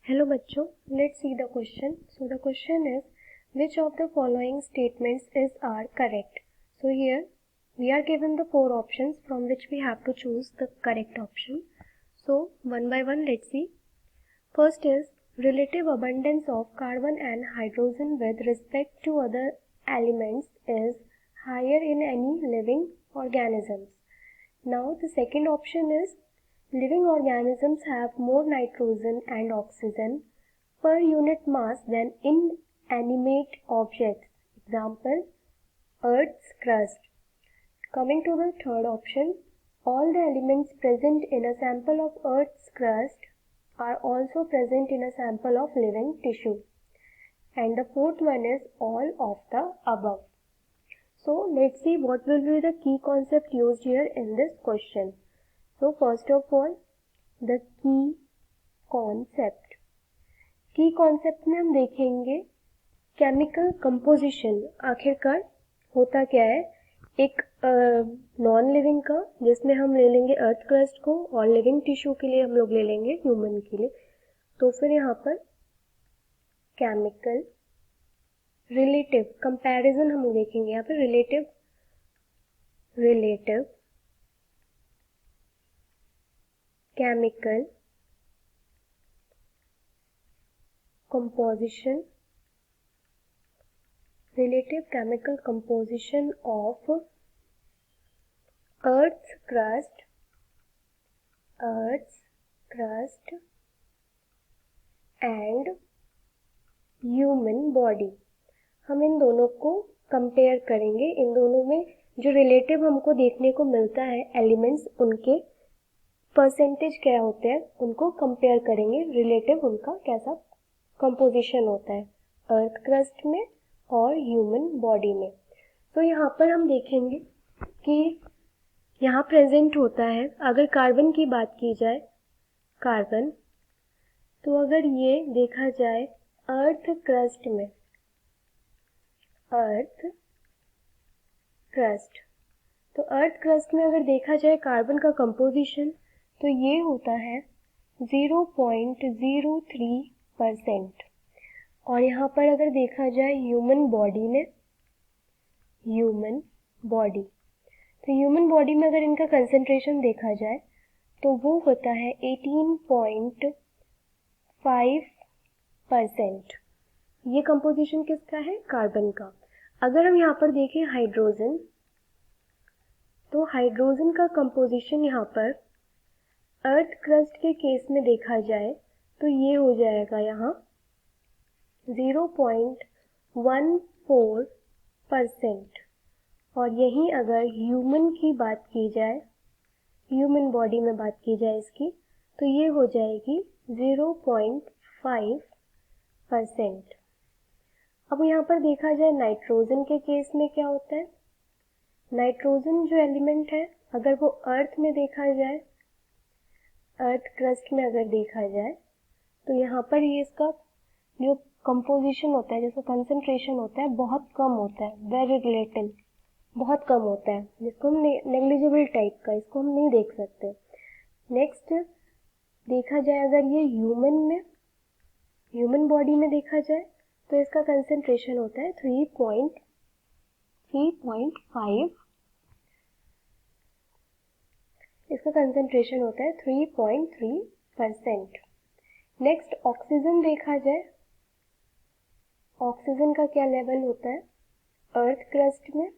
Hello बच्चों, let's see the question. So the question is, which of the following statements are correct? So here we are given the 4 options from which we have to choose the correct option. So one by one let's see. First is, relative abundance of carbon and hydrogen with respect to other elements is higher in any living organisms. Now the second option is, living organisms have more nitrogen and oxygen per unit mass than inanimate objects. Example, Earth's crust. Coming to the third option, all the elements present in a sample of Earth's crust are also present in a sample of living tissue. And the fourth one is all of the above. So let's see what will be the key concept used here in this question. So first of all, the key concept. की concept में हम देखेंगे chemical composition, आखिरकार होता क्या है एक non living का, जिसमें हम ले लेंगे अर्थ क्रस्ट को और लिविंग टिश्यू के लिए हम लोग ले लेंगे ह्यूमन के लिए. तो फिर यहाँ पर केमिकल रिलेटिव कंपैरिजन हम देखेंगे. यहाँ पर relative chemical composition, relative chemical composition of Earth's crust and human body. हम इन दोनों को कंपेयर करेंगे. इन दोनों में जो रिलेटिव हमको देखने को मिलता है एलिमेंट्स, उनके परसेंटेज क्या होते हैं उनको कंपेयर करेंगे. रिलेटिव उनका कैसा कंपोजिशन होता है अर्थ क्रस्ट में और ह्यूमन बॉडी में. तो यहाँ पर हम देखेंगे कि यहाँ प्रेजेंट होता है, अगर कार्बन की बात की जाए, कार्बन, तो अगर ये देखा जाए अर्थ क्रस्ट में, अर्थ क्रस्ट, तो अर्थ क्रस्ट में अगर देखा जाए कार्बन का कंपोजिशन, तो ये होता है 0.03%. और यहाँ पर अगर देखा जाए ह्यूमन बॉडी में, ह्यूमन बॉडी, तो ह्यूमन बॉडी में अगर इनका कंसंट्रेशन देखा जाए तो वो होता है 18.5%. ये कंपोजिशन किसका है? कार्बन का. अगर हम यहाँ पर देखें हाइड्रोजन, तो हाइड्रोजन का कंपोजिशन यहाँ पर अर्थ क्रस्ट के केस में देखा जाए तो ये हो जाएगा यहाँ 0.14%. और यहीं अगर ह्यूमन की बात की जाए, ह्यूमन बॉडी में बात की जाए इसकी, तो ये हो जाएगी 0.5%. अब यहाँ पर देखा जाए नाइट्रोजन के केस में क्या होता है. नाइट्रोजन जो एलिमेंट है, अगर वो अर्थ में देखा जाए, अर्थ क्रस्ट में अगर देखा जाए, तो यहाँ पर ये इसका जो कंपोजिशन होता है, जैसे कंसंट्रेशन होता है, बहुत कम होता है, वेरी रिलेटिव, बहुत कम होता है, जिसको हम नेग्लिजिबल टाइप का, इसको हम नहीं देख सकते. नेक्स्ट देखा जाए अगर ये ह्यूमन में, ह्यूमन बॉडी में देखा जाए, तो इसका कंसंट्रेशन होता है 3.5, इसका कंसंट्रेशन होता है 3.3%. नेक्स्ट ऑक्सीजन देखा जाए, ऑक्सीजन का क्या लेवल होता है अर्थ क्रस्ट में.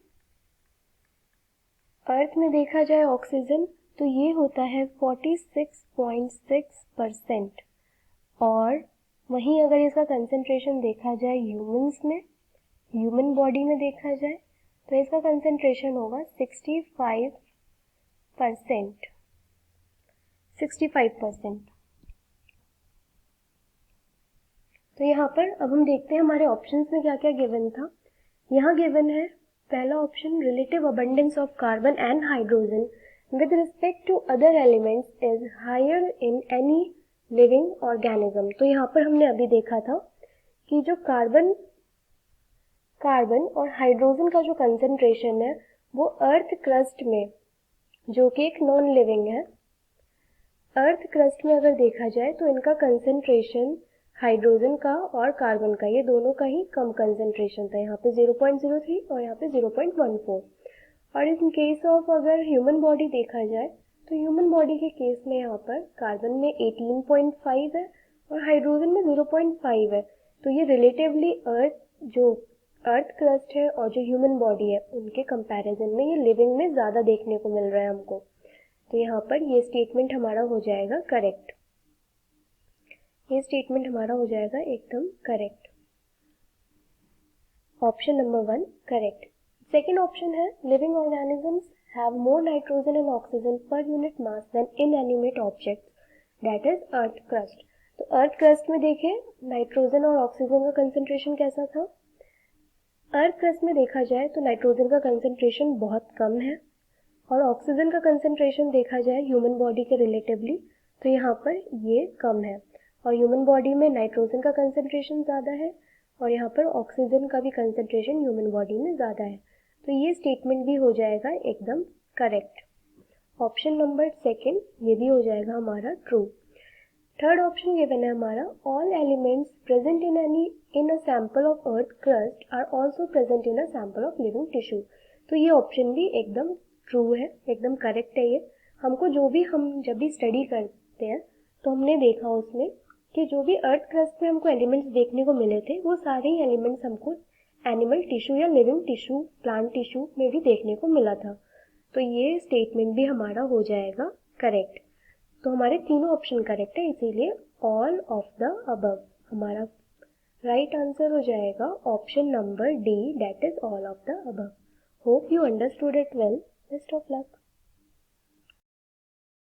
अर्थ में देखा जाए ऑक्सीजन, तो ये होता है 46.6%. और वहीं अगर इसका कंसंट्रेशन देखा जाए ह्यूमंस में, ह्यूमन बॉडी में देखा जाए, तो इसका कंसंट्रेशन होगा 65%. तो यहाँ पर अब हम देखते हैं हमारे ऑप्शंस में क्या क्या गिवन था. यहाँ गिवन है पहला option, relative abundance of carbon and hydrogen with respect to other elements is higher in any living organism. तो यहाँ पर हमने अभी देखा था कि जो कार्बन और हाइड्रोजन का जो कंसंट्रेशन है वो अर्थ क्रस्ट में, जो कि एक नॉन लिविंग है, अर्थ क्रस्ट में अगर देखा जाए तो इनका कंसंट्रेशन हाइड्रोजन का और कार्बन का, ये दोनों का ही कम कंसेंट्रेशन था, यहाँ पे 0.03 और यहाँ पे 0.14। और इन केस ऑफ अगर ह्यूमन बॉडी देखा जाए तो ह्यूमन बॉडी के केस में यहाँ पर कार्बन में 18.5 है और हाइड्रोजन में 0.5 है। तो ये रिलेटिवली अर्थ क्रस्ट है और जो ह्यूमन बॉडी है उनके कंपैरिजन में ये लिविंग में ज़्यादा देखने को मिल रहा है हमको। तो यहाँ पर ये स्टेटमेंट हमारा हो जाएगा करेक्ट, ये स्टेटमेंट हमारा हो जाएगा एकदम correct. Option number 1 correct. Second option है living organisms have more nitrogen and oxygen per unit mass than inanimate objects that is earth crust. तो अर्थ क्रस्ट में देखें नाइट्रोजन और ऑक्सीजन का कंसेंट्रेशन कैसा था। अर्थ क्रस्ट में देखा जाए तो नाइट्रोजन का कंसेंट्रेशन बहुत कम है और ऑक्सीजन का कंसेंट्रेशन देखा जाए ह्यूमन बॉडी के रिलेटिवली तो यहाँ पर ये कम है और ह्यूमन बॉडी में नाइट्रोजन का कंसेंट्रेशन ज़्यादा है और यहाँ पर ऑक्सीजन का भी कंसेंट्रेशन ह्यूमन बॉडी में ज़्यादा है। तो ये स्टेटमेंट भी हो जाएगा एकदम करेक्ट। ऑप्शन नंबर सेकेंड ये भी हो जाएगा हमारा ट्रू। थर्ड ऑप्शन गिवन है हमारा all elements present in a sample of earth crust are also present in a sample of living tissue. तो ये ऑप्शन भी एकदम ट्रू है, एकदम करेक्ट है। ये हमको जो भी हम जब भी स्टडी करते हैं तो हमने देखा उसमें कि जो भी अर्थ क्रस्ट में हमको एलिमेंट्स देखने को मिले थे वो सारे ही एलिमेंट्स हमको एनिमल टिश्यू या लिविंग टिश्यू प्लांट टिश्यू में भी देखने को मिला था। तो ये स्टेटमेंट भी हमारा हो जाएगा करेक्ट। तो हमारे तीनों ऑप्शन करेक्ट है, इसीलिए ऑल ऑफ द अबव हमारा राइट आंसर हो जाएगा option number D that is all of the above. Hope you understood it well. Best of luck.